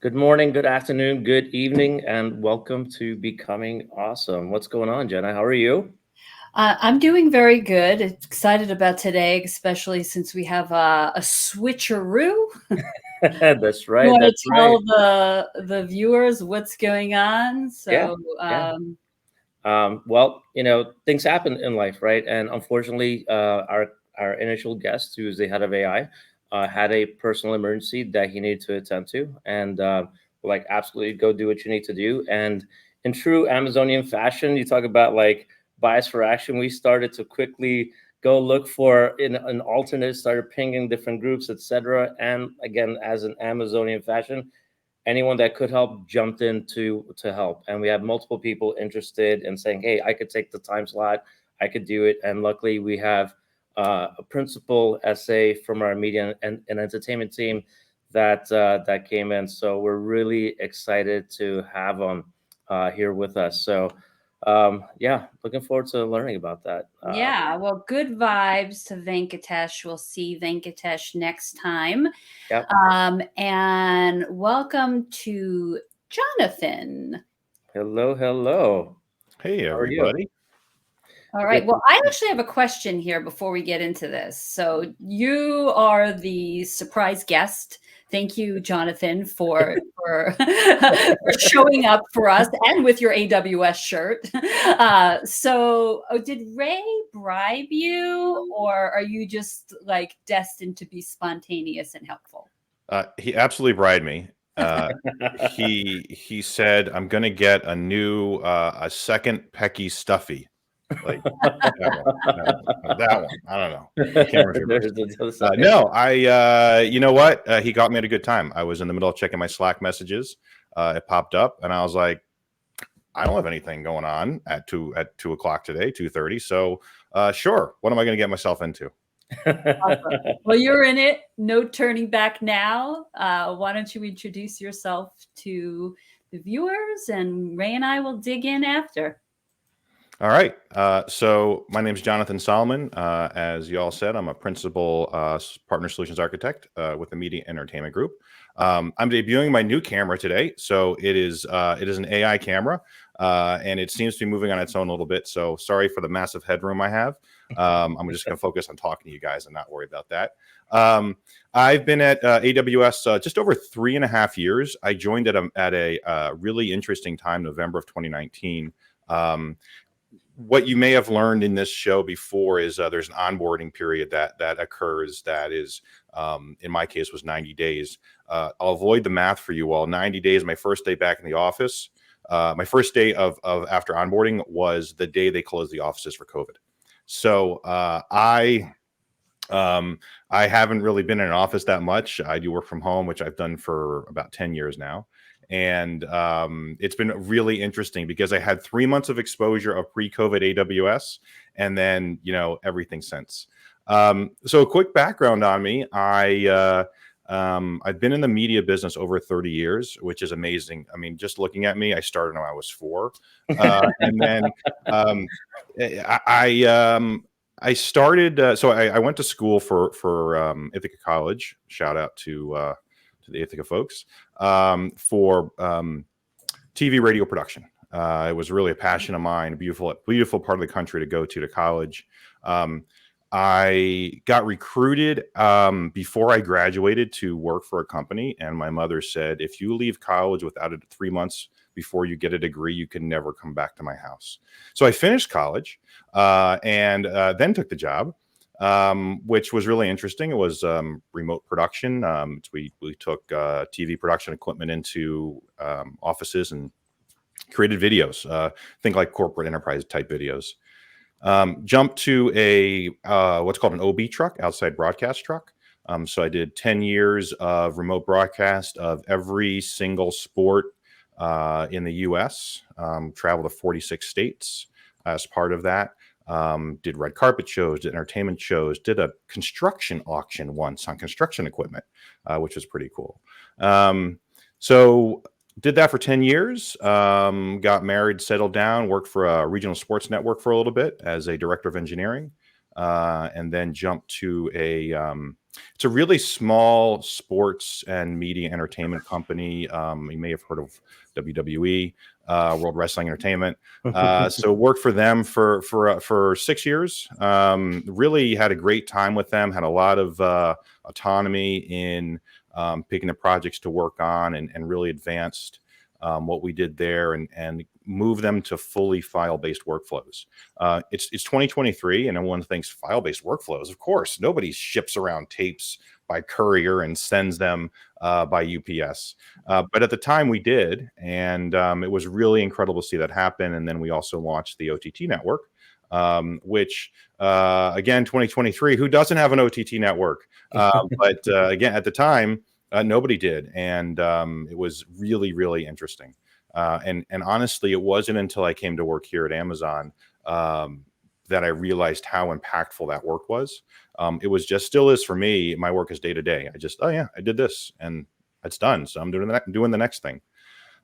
Good morning, good afternoon, good evening, and welcome to Becoming Awesome. What's going on, Jenna? How are you? I'm doing very good. Excited about today, especially since we have a switcheroo. That's You right. want That's to right. tell the viewers what's going on? Yeah, So, yeah. Well, things happen in life, right? And unfortunately, our initial guest, who's the head of AI, had a personal emergency that he needed to attend to, and we're like, absolutely, go do what you need to do. And in true Amazonian fashion, you talk about like bias for action. We started to quickly go look for an alternate, started pinging different groups, etc. And again, as an Amazonian fashion, anyone that could help jumped in to help, and we had multiple people interested in saying, hey, I could take the time slot, I could do it. And luckily we have a principal essay from our media and entertainment team that came in, so we're really excited to have them here with us. So yeah, looking forward to learning about that. yeah, well, good vibes to Venkatesh. We'll see Venkatesh next time. Yep. And welcome to Jonathan. Hello, hello. Hey, How are you? everybody. All Good. right. Well, I actually have a question here before we get into this. So you are the surprise guest. Thank you, Jonathan, for showing up for us and with your AWS shirt. Did Ray bribe you, or are you just like destined to be spontaneous and helpful? He absolutely bribed me. He said I'm gonna get a second Pecky Stuffy, like that one. That one. I don't know. I can't remember. No, you know what? He got me at a good time. I was in the middle of checking my Slack messages. It popped up, and I was like, I don't have anything going on at 2 o'clock today, 2:30. So, sure. What am I going to get myself into? Awesome. Well, you're in it. No turning back now. Why don't you introduce yourself to the viewers, and Ray and I will dig in after. All right. So my name is Jonathan Solomon. As you all said, I'm a principal partner solutions architect with the Media Entertainment Group. I'm debuting my new camera today. So it is an AI camera, and it seems to be moving on its own a little bit. So sorry for the massive headroom I have. I'm just going to focus on talking to you guys and not worry about that. I've been at AWS just over 3.5 years. I joined at a really interesting time, November of 2019. What you may have learned in this show before is there's an onboarding period that occurs that is, in my case, was 90 days. I'll avoid the math for you all. 90 days, my first day back in the office. My first day of after onboarding was the day they closed the offices for COVID. So I haven't really been in an office that much. I do work from home, which I've done for about 10 years now. And it's been really interesting because I had 3 months of exposure of pre-COVID AWS, and then everything since. So a quick background on me: I've been in the media business over 30 years, which is amazing. I mean, just looking at me, I started when I was 4, and then I started. So I went to school for Ithaca College. Shout out to the Ithaca folks for TV radio production. It was really a passion of mine. A beautiful part of the country to go to college. I got recruited before I graduated to work for a company, and my mother said, if you leave college without 3 months before you get a degree, you can never come back to my house. So I finished college and then took the job, which was really interesting. It was remote production. We took TV production equipment into offices and created videos, think like corporate enterprise type videos. Jumped to a what's called an OB truck, outside broadcast truck. So I did 10 years of remote broadcast of every single sport in the U.S. Traveled to 46 states as part of that. Did red carpet shows, did entertainment shows, did a construction auction once on construction equipment, which was pretty cool. So did that for 10 years, got married, settled down, worked for a regional sports network for a little bit as a director of engineering, and then jumped to a It's a really small sports and media entertainment company. You may have heard of WWE, World Wrestling Entertainment. So worked for them for 6 years. Really had a great time with them. Had a lot of autonomy in picking the projects to work on, and really advanced what we did there, and move them to fully file-based workflows. It's 2023, and everyone thinks file-based workflows. Of course, nobody ships around tapes by courier and sends them by UPS. But at the time we did, and it was really incredible to see that happen. And then we also launched the OTT network, which again, 2023, who doesn't have an OTT network? But again, at the time, nobody did. And it was really, really interesting. And honestly, it wasn't until I came to work here at Amazon that I realized how impactful that work was. It was just, still is for me. My work is day to day. I just, oh yeah, I did this and it's done. So I'm doing the next thing.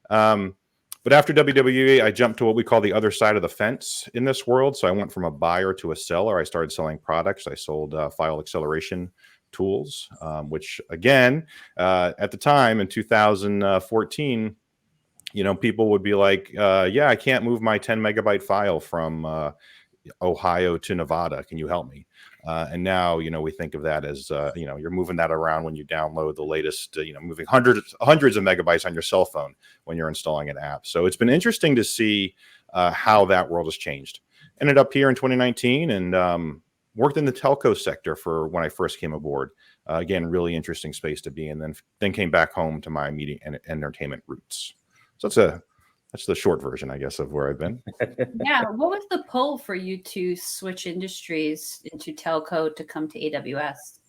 But after WWE, I jumped to what we call the other side of the fence in this world. So I went from a buyer to a seller. I started selling products. I sold file acceleration tools, which again, at the time in 2014, people would be like, yeah, I can't move my 10 megabyte file from Ohio to Nevada. Can you help me? And now, we think of that as, you're moving that around when you download the latest, moving hundreds of megabytes on your cell phone when you're installing an app. So it's been interesting to see how that world has changed. Ended up here in 2019 and worked in the telco sector for when I first came aboard. Again, really interesting space to be in. Then came back home to my media and entertainment roots. So that's the short version, I guess, of where I've been. Yeah. What was the pull for you to switch industries into telco to come to AWS?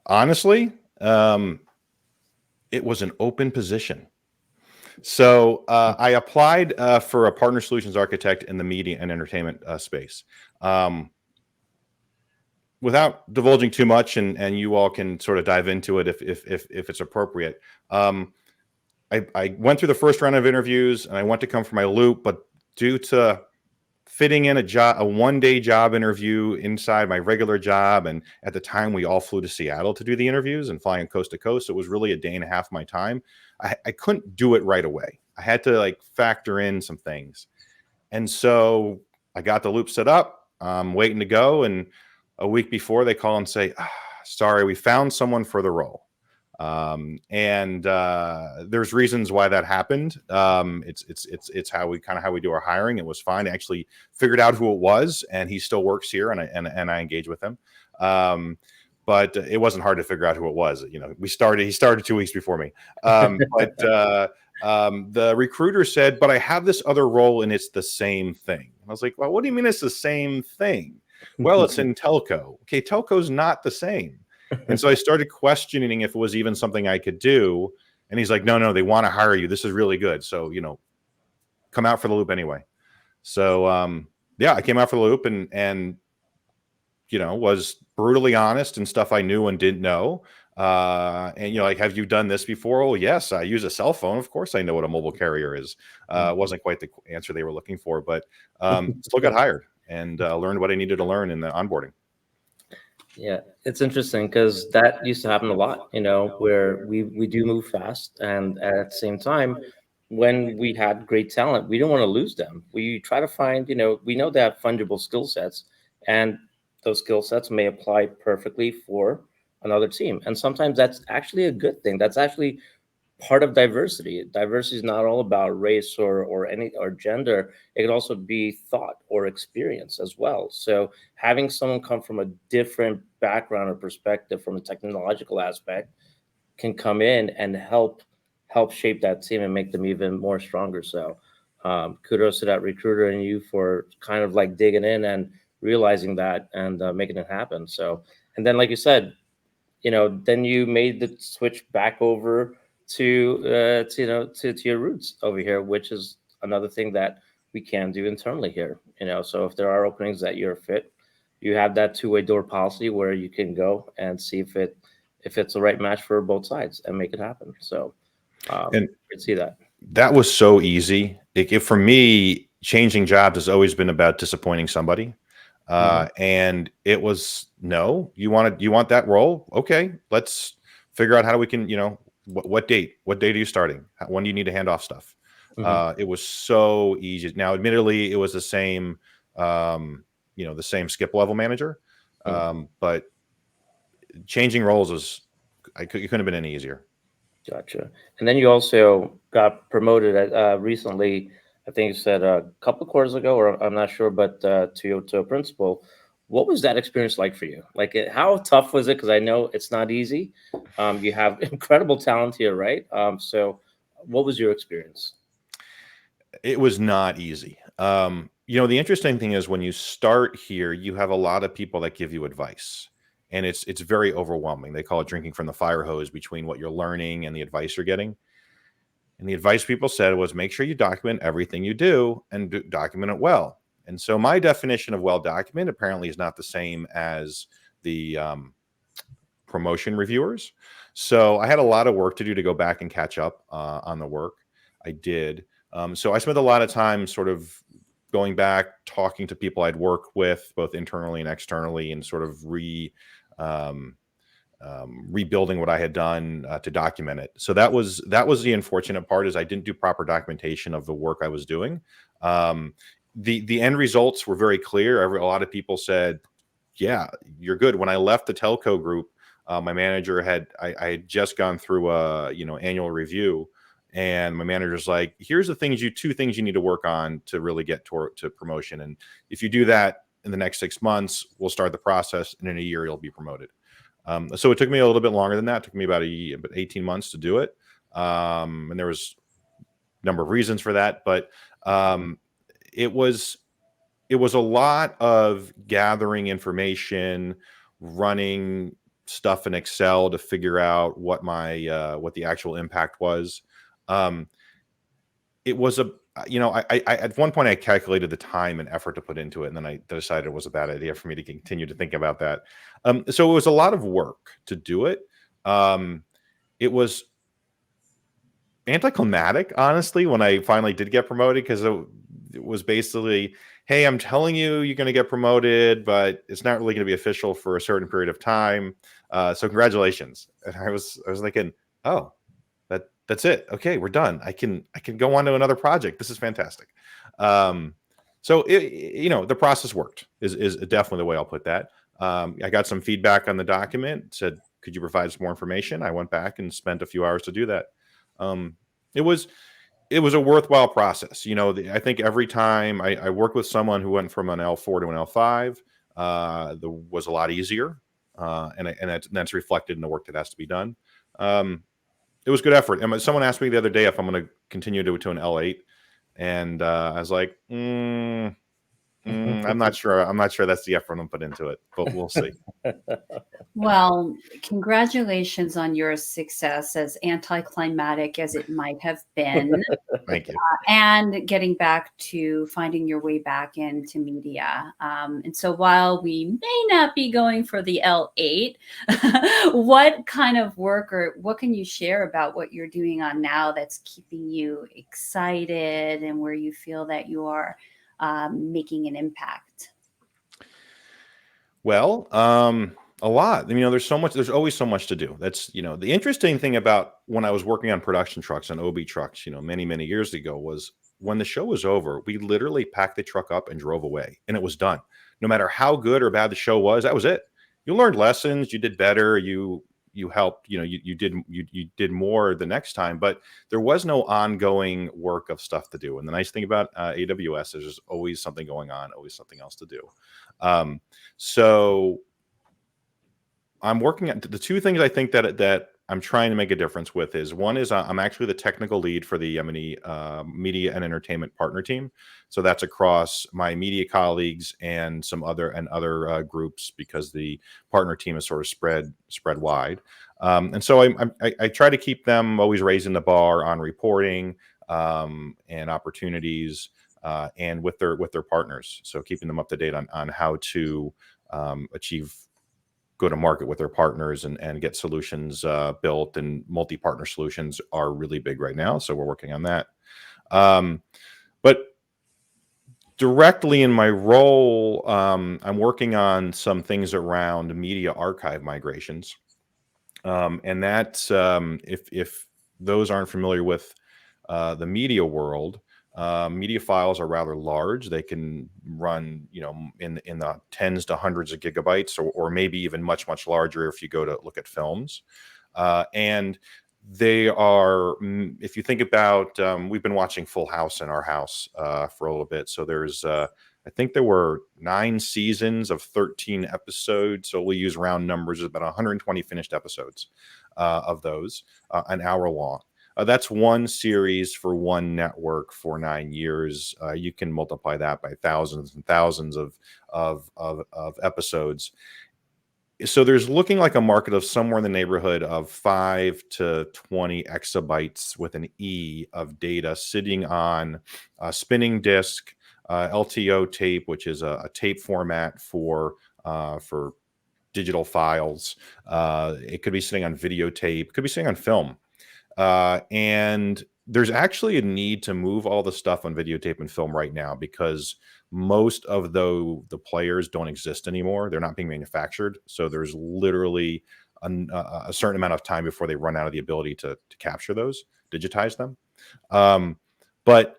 Honestly, it was an open position. So I applied for a partner solutions architect in the media and entertainment space. Without divulging too much, and you all can sort of dive into it if it's appropriate. I went through the first round of interviews and I went to come for my loop, but due to fitting in a one-day job interview inside my regular job, and at the time we all flew to Seattle to do the interviews and flying coast to coast, it was really a day and a half of my time. I couldn't do it right away. I had to factor in some things. And so I got the loop set up, waiting to go. And a week before they call and say, sorry, we found someone for the role. And there's reasons why that happened. It's how we do our hiring. It was fine. I actually figured out who it was, and he still works here, and I engage with him. But it wasn't hard to figure out who it was. He started 2 weeks before me. But the recruiter said, but I have this other role and it's the same thing. And I was like, well, what do you mean it's the same thing? Well, it's in telco. Okay, telco's not the same. And so I started questioning if it was even something I could do. And he's like, no, they want to hire you. This is really good. So, come out for the loop anyway. So, yeah, I came out for the loop and was brutally honest and stuff I knew and didn't know. And have you done this before? Oh, yes, I use a cell phone. Of course, I know what a mobile carrier is. Wasn't quite the answer they were looking for, but still got hired and learned what I needed to learn in the onboarding. Yeah, it's interesting because that used to happen a lot, where we do move fast. And at the same time, when we had great talent, we don't want to lose them. We try to find, we know they have fungible skill sets, and those skill sets may apply perfectly for another team. And sometimes that's actually a good thing. That's actually part of diversity. Diversity is not all about race or gender. It can also be thought or experience as well. So having someone come from a different background or perspective from a technological aspect can come in and help shape that team and make them even more stronger. So kudos to that recruiter and you for kind of digging in and realizing that and making it happen. So, and then like you said, then you made the switch back over to your roots over here, which is another thing that we can do internally here. So if there are openings that you're fit, you have that two-way door policy where you can go and see if it's the right match for both sides and make it happen. So and you can see that was so easy. For me, changing jobs has always been about disappointing somebody. And it was, no, you want that role? Okay, let's figure out how we can, what date are you starting? When do you need to hand off stuff? Hmm. It was so easy. Now, admittedly, it was the same, the same skip level manager. Hmm. But changing roles it couldn't have been any easier. Gotcha. And then you also got promoted recently. I think you said a couple of quarters ago, or I'm not sure, but to a principal. What was that experience like for you? Like, how tough was it? Because I know it's not easy. You have incredible talent here, right? So, what was your experience? It was not easy. The interesting thing is when you start here, you have a lot of people that give you advice, and it's very overwhelming. They call it drinking from the fire hose between what you're learning and the advice you're getting. And the advice people said was make sure you document everything you do and document it well. And so my definition of well documented apparently is not the same as the promotion reviewers. So I had a lot of work to do to go back and catch up on the work I did. So I spent a lot of time sort of going back, talking to people I'd worked with, both internally and externally, and sort of rebuilding what I had done to document it. So that was the unfortunate part, is I didn't do proper documentation of the work I was doing. The end results were very clear. A lot of people said, "Yeah, you're good." When I left the telco group, my manager I had just gone through a annual review, and my manager's like, "Here's the two things you need to work on to really get to promotion, and if you do that in the next 6 months, we'll start the process, and in a year you'll be promoted." So it took me a little bit longer than that. It took me about 18 months to do it. And there was a number of reasons for that, but it was a lot of gathering information, running stuff in Excel to figure out what what the actual impact was. It was I at one point I calculated the time and effort to put into it, and then I decided it was a bad idea for me to continue to think about that. So it was a lot of work to do it. It was anticlimactic, honestly, when I finally did get promoted, because it was basically, "Hey, I'm telling you, you're going to get promoted, but it's not really going to be official for a certain period of time. So congratulations." And I was thinking, "Oh, that's it. Okay, we're done. I can go on to another project. This is fantastic." So the process worked is definitely the way I'll put that. I got some feedback on the document. Said, "Could you provide some more information?" I went back and spent a few hours to do that. It was a worthwhile process. I think every time I worked with someone who went from an L4 to an L5, was a lot easier, and that's reflected in the work that has to be done. It was good effort. And someone asked me the other day if I'm going to continue to an L8, and I was like, I'm not sure. I'm not sure that's the effort I'm put into it, but we'll see. Well, congratulations on your success, as anticlimactic as it might have been, Thank you. and getting back to finding your way back into media. And so while we may not be going for the L8, what kind of work, or what can you share about what you're doing on now that's keeping you excited, and where you feel that you are making an impact? Well, a lot. There's always so much to do. That's, the interesting thing about when I was working on production trucks and OB trucks, many, many years ago, was when the show was over, we literally packed the truck up and drove away, and it was done. No matter how good or bad the show was, that was it. You learned lessons, you did better, you helped, you did more the next time, but there was no ongoing work of stuff to do. And the nice thing about AWS is there's always something going on, always something else to do. So I'm working at the two things I think that I'm trying to make a difference with is, one is I'm actually the technical lead for the Yemeni media and entertainment partner team. So that's across my media colleagues and some other groups, because the partner team is sort of spread wide. And so I try to keep them always raising the bar on reporting and opportunities, and with their partners. So keeping them up to date on how to achieve go to market with their partners and get solutions built, and multi-partner solutions are really big right now. So we're working on that. But Directly in my role, I'm working on some things around media archive migrations. And that's if those aren't familiar with the media world, media files are rather large. They can run, in the tens to hundreds of gigabytes, or maybe even much larger if you go to look at films. And they are, if you think about, we've been watching Full House in our house for a little bit. So there's, I think there were 9 seasons of 13 episodes. So we'll use round numbers, about 120 finished episodes of those, an hour long. That's one series for one network for 9 years. You can multiply that by thousands and thousands of episodes. So there's looking like a market of somewhere in the neighborhood of 5 to 20 exabytes with an E of data sitting on a spinning disk, LTO tape, which is a tape format for digital files. It could be sitting on videotape, could be sitting on film. And there's actually a need to move all the stuff on videotape and film right now, because most of the players don't exist anymore. They're not being manufactured. So there's literally a certain amount of time before they run out of the ability to capture those, digitize them. But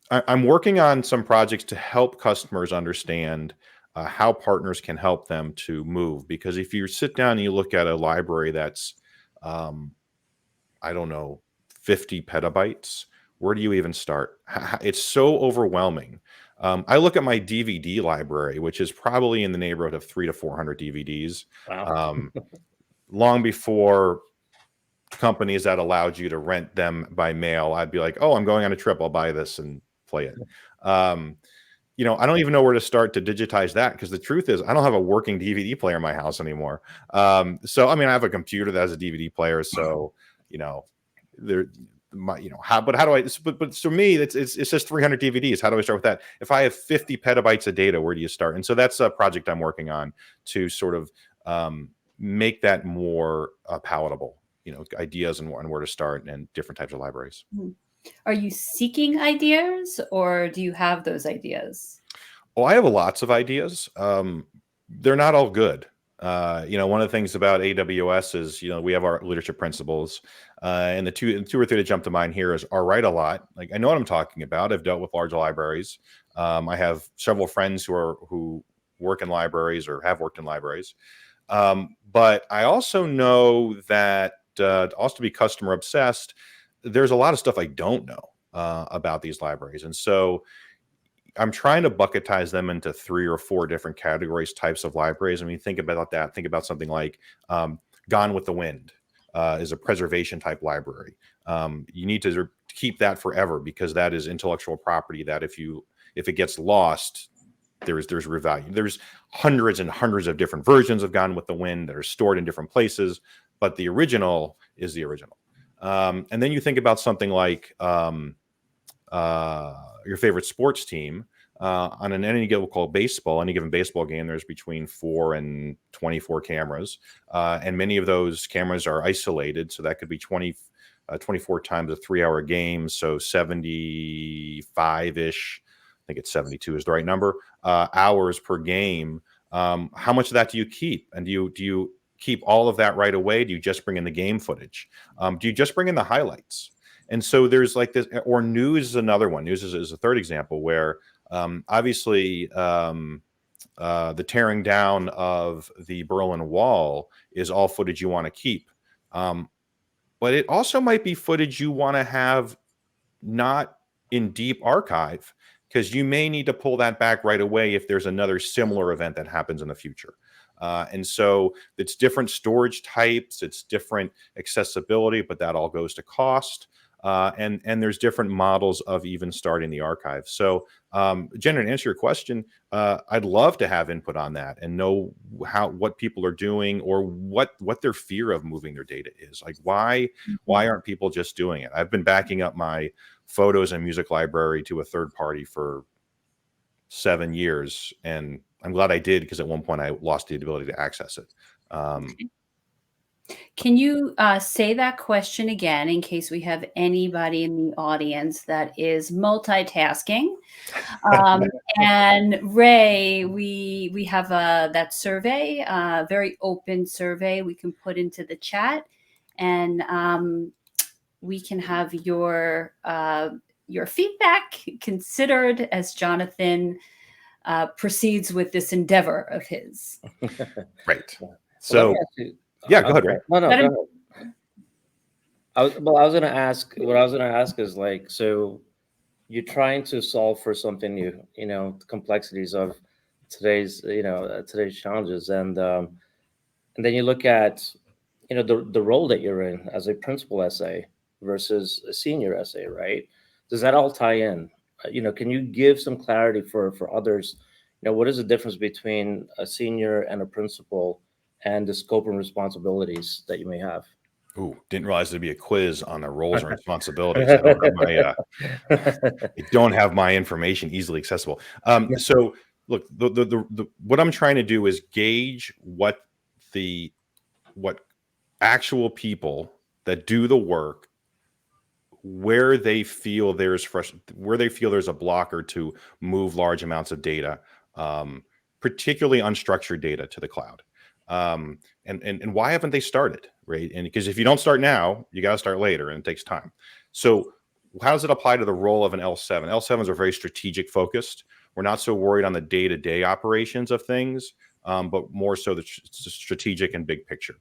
I'm working on some projects to help customers understand how partners can help them to move. Because if you sit down and you look at a library that's, I don't know, 50 petabytes, where do you even start? It's so overwhelming. I look at my DVD library, which is probably in the neighborhood of 300 to 400 DVDs. Wow. Long before companies that allowed you to rent them by mail, I'd be like, oh, I'm going on a trip, I'll buy this and play it. I don't even know where to start to digitize that, because the truth is I don't have a working DVD player in my house anymore. So, I mean, I have a computer that has a DVD player. So, there, how do I, but for me, it's just 300 DVDs. How do I start with that? If I have 50 petabytes of data, where do you start? And so that's a project I'm working on to sort of make that more palatable, ideas and where to start, and different types of libraries. Are you seeking ideas, or do you have those ideas? Oh, I have lots of ideas. They're not all good. One of the things about AWS is, we have our leadership principles, and the two or three that jump to mind here is write a lot. Like, I know what I'm talking about. I've dealt with large libraries. I have several friends who work in libraries or have worked in libraries. But I also know that also to be customer obsessed, there's a lot of stuff I don't know about these libraries. And so I'm trying to bucketize them into 3 or 4 different categories, types of libraries. I mean, think about that. Think about something like Gone with the Wind is a preservation type library. You need to keep that forever, because that is intellectual property that if it gets lost, there's real value. There's hundreds and hundreds of different versions of Gone with the Wind that are stored in different places, but the original is the original. And then you think about something like your favorite sports team. On any given baseball game, there's between 4 and 24 cameras, and many of those cameras are isolated. So that could be 24 times a 3-hour game, so 75-ish. I think it's 72 is the right number. Hours per game. How much of that do you keep? And do you keep all of that right away? Do you just bring in the game footage? Do you just bring in the highlights? And so there's like this, or news is another one. News is a third example where obviously the tearing down of the Berlin Wall is all footage you want to keep. But it also might be footage you want to have not in deep archive, because you may need to pull that back right away if there's another similar event that happens in the future. And so it's different storage types, it's different accessibility, but that all goes to cost. And there's different models of even starting the archive. So, Jen, to answer your question, I'd love to have input on that and know what people are doing, or what their fear of moving their data is. Like, why aren't people just doing it? I've been backing up my photos and music library to a third party for 7 years, and I'm glad I did, because at one point I lost the ability to access it. Can you say that question again in case we have anybody in the audience that is multitasking? Um, and Ray, we have that survey, very open survey we can put into the chat, and we can have your feedback considered as Jonathan proceeds with this endeavor of his. Right. Well, let me So, ask you. yeah, go ahead, Ray. No, no, Let go him- ahead. I was gonna ask. What I was gonna ask is like, so you're trying to solve for something new. The complexities of today's challenges, and then you look at the role that you're in as a principal SA versus a senior SA, right? Does that all tie in? Can you give some clarity for others? What is the difference between a senior and a principal, and the scope and responsibilities that you may have? Ooh, didn't realize there'd be a quiz on the roles and responsibilities. I don't have my information easily accessible. So look, what I'm trying to do is gauge what actual people that do the work, where they feel there's a blocker to move large amounts of data, particularly unstructured data, to the cloud. And why haven't they started, right? And because if you don't start now, you got to start later, and it takes time. So how does it apply to the role of an L7? L7s are very strategic focused. We're not so worried on the day-to-day operations of things, but more so the strategic and big picture.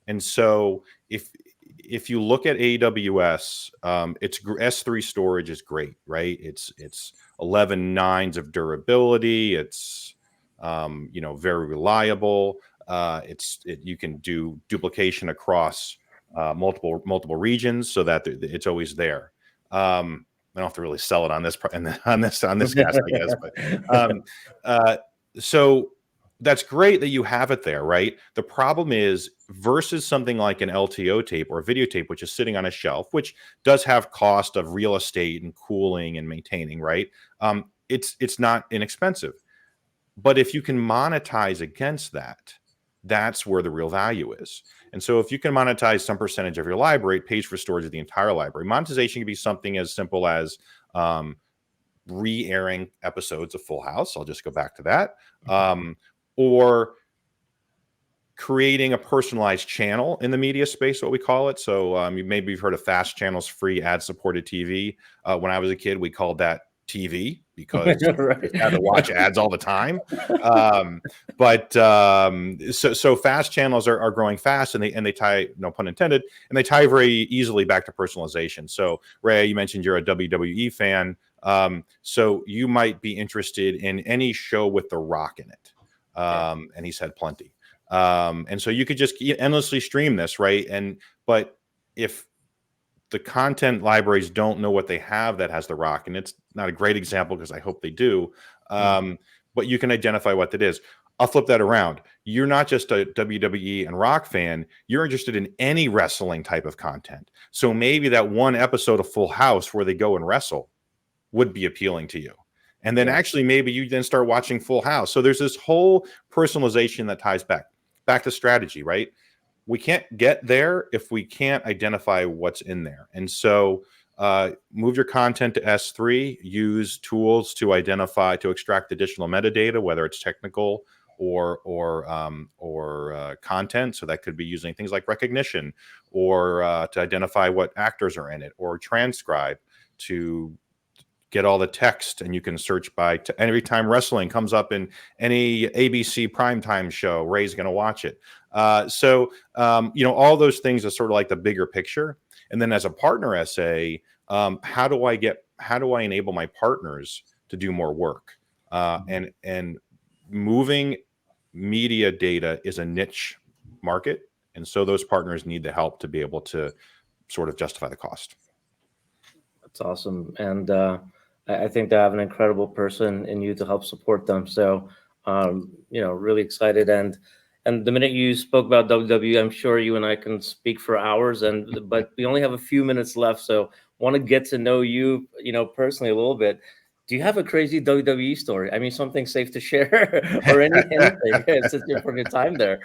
And so if you look at AWS, its S3 storage is great, right? It's 11 nines of durability. It's very reliable. You can do duplication across multiple regions, so that it's always there. I don't have to really sell it on this cast, I guess. But so that's great that you have it there, right? The problem is, versus something like an LTO tape or a videotape, which is sitting on a shelf, which does have cost of real estate and cooling and maintaining, right? It's not inexpensive. But if you can monetize against that, that's where the real value is. And so if you can monetize some percentage of your library, it pays for storage of the entire library. Monetization can be something as simple as re-airing episodes of Full House. I'll just go back to that. Or creating a personalized channel in the media space, what we call it. So you've heard of fast channels, free ad-supported TV. When I was a kid, we called that TV because Right. we had to watch ads all the time. So fast channels are growing fast, and they tie, no pun intended, and they tie very easily back to personalization. So Ray, you mentioned you're a WWE fan. So you might be interested in any show with The Rock in it. And he's had plenty. And so you could just endlessly stream this, right? But if the content libraries don't know what they have that has The Rock, and it's not a great example because I hope they do, but you can identify what that is. I'll flip that around. You're not just a WWE and Rock fan. You're interested in any wrestling type of content. So maybe that one episode of Full House where they go and wrestle would be appealing to you. And then actually maybe you then start watching Full House. So there's this whole personalization that ties back to strategy, right? We can't get there if we can't identify what's in there. And so move your content to S3, use tools to extract additional metadata, whether it's technical or content. So that could be using things like recognition, or to identify what actors are in it, or transcribe to get all the text, and you can search by every time wrestling comes up in any ABC primetime show, Ray's going to watch it. All those things are sort of like the bigger picture. And then as a partner SA, how do I enable my partners to do more work? And moving media data is a niche market. And so those partners need the help to be able to sort of justify the cost. That's awesome. And I think they have an incredible person in you to help support them. So, really excited. And the minute you spoke about WWE, I'm sure you and I can speak for hours. But we only have a few minutes left, so want to get to know you, personally a little bit. Do you have a crazy WWE story? I mean, something safe to share, or anything since you're from your time there,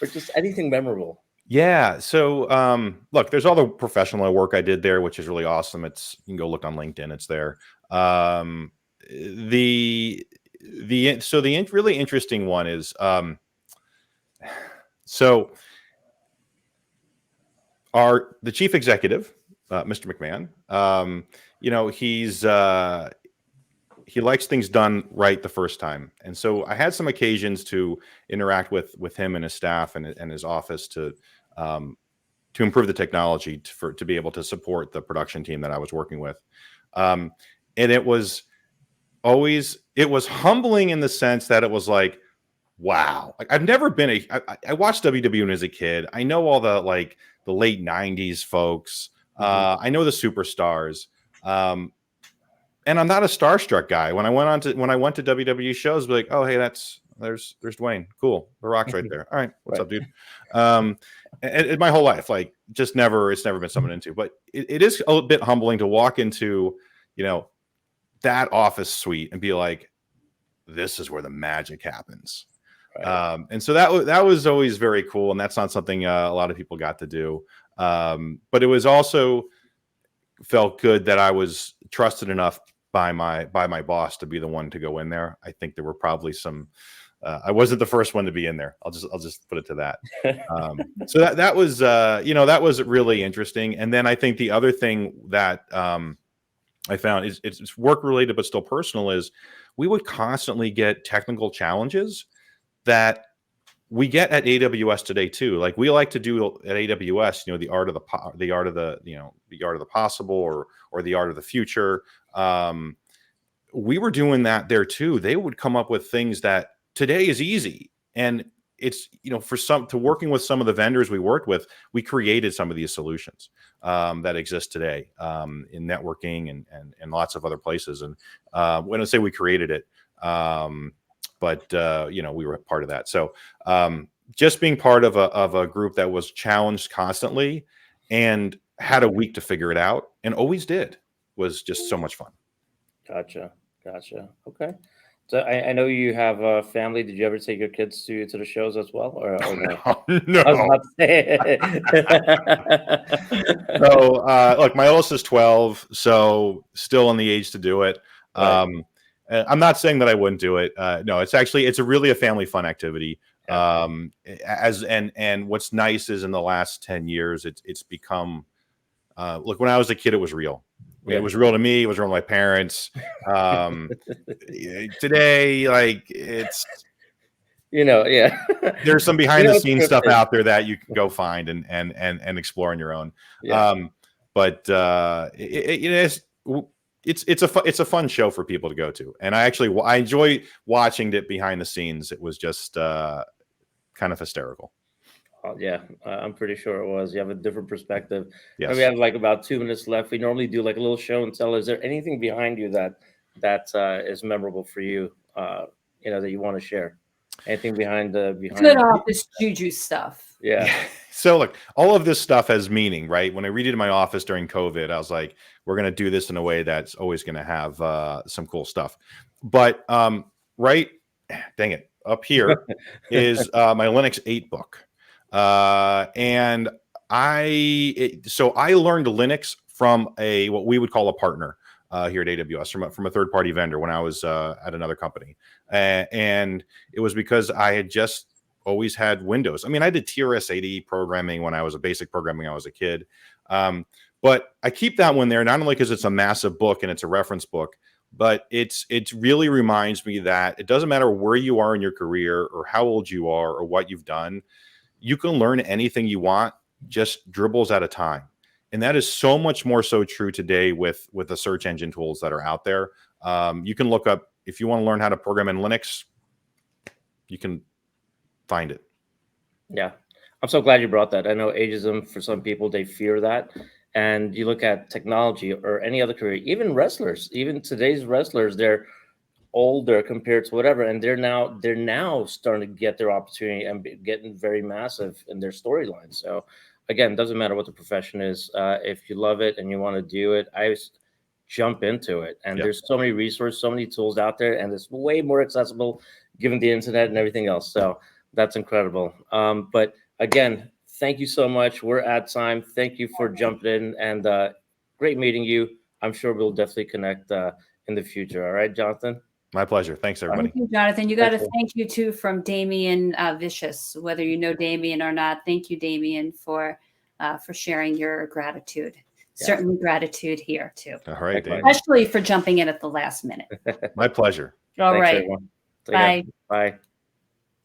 or just anything memorable? Yeah. So, look, there's all the professional work I did there, which is really awesome. You can go look on LinkedIn. It's there. Um, the really interesting one is, so the chief executive, Mr. McMahon, he likes things done right the first time. And so I had some occasions to interact with him and his staff and his office um, to improve the technology to be able to support the production team that I was working with. Um, and it was humbling in the sense that it was like, wow, like I've never been I watched WWE as a kid. I know all the late 90s folks. I know the superstars. And I'm not a starstruck guy. When I went to WWE shows, be like, oh, hey, there's Dwayne. Cool. The Rock's right there. All right. What's Right. up, dude? And my whole life, like it's never been someone into, but it is a bit humbling to walk into, that office suite and be like, this is where the magic happens. Right. And so that was always very cool. And that's not something a lot of people got to do. But it was also felt good that I was trusted enough by my boss to be the one to go in there. I think there were probably some. I wasn't the first one to be in there. I'll just put it to that. So that was that was really interesting. And then I think the other thing that I found it's work related but still personal is we would constantly get technical challenges that we get at AWS today too. Like we like to do at AWS, the art of the art of the possible or the art of the future. We were doing that there too. They would come up with things that today is easy, and it's to working with some of the vendors we worked with, we created some of these solutions that exist today in networking and lots of other places. And when I say we created it, but we were part of that. So just being part of a group that was challenged constantly and had a week to figure it out and always did was just so much fun. Gotcha. Okay. So I know you have a family. Did you ever take your kids to the shows as well, or no? No. I was about to say. So look, my oldest is 12, so still in the age to do it. Right. I'm not saying that I wouldn't do it. No, it's really a family fun activity. Yeah. And what's nice is in the last 10 years, it's become, look, when I was a kid, it was real. I mean, Yeah. it was real to me. It was real to my parents. Today, like it's, Yeah. there's some behind the scenes stuff scripted. out there that you can go find and explore on your own. Yeah. But it's a fun show for people to go to, and I enjoy watching it behind the scenes. It was just kind of hysterical. Yeah, I'm pretty sure it was. You have a different perspective. And Yes. we have like about 2 minutes left. We normally do like a little show and tell. Is there anything behind you that is memorable for you? That you want to share? Anything behind Good office juju stuff. Yeah. So look, all of this stuff has meaning, right? When I read it in my office during COVID, I was like, we're going to do this in a way that's always going to have some cool stuff. But right, dang it, up here is my Linux 8 book. And so I learned Linux from what we would call a partner here at AWS, from a third-party vendor when I was at another company. And it was because I had just always had Windows. I mean, I did TRS-80 programming when I was basic programming when I was a kid. But I keep that one there, not only because it's a massive book and it's a reference book, but it really reminds me that it doesn't matter where you are in your career or how old you are or what you've done. You can learn anything you want, just dribbles at a time. And that is so much more so true today with the search engine tools that are out there. You can look up, if you want to learn how to program in Linux, you can find it. Yeah. I'm so glad you brought that. I know ageism, for some people, they fear that. And you look at technology or any other career, even wrestlers, even today's wrestlers, they're older compared to whatever, and they're now starting to get their opportunity and getting very massive in their storylines. So again, doesn't matter what the profession is. If you love it and you want to do it, jump into it. And there's so many resources, so many tools out there, and it's way more accessible given the internet and everything else. So that's incredible. But again, thank you so much. We're at time. Thank you for jumping in, and great meeting you. I'm sure we'll definitely connect in the future. All right, Jonathan. My pleasure. Thanks, everybody. Thank you, Jonathan. You got to Thank you. thank you too from Damien Vicious, whether you know Damien or not. Thank you, Damien, for sharing your gratitude. Yeah. Certainly gratitude here too, All right, Dave. especially for jumping in at the last minute. My pleasure. All Thanks, right. everyone. Take Bye. care. Bye.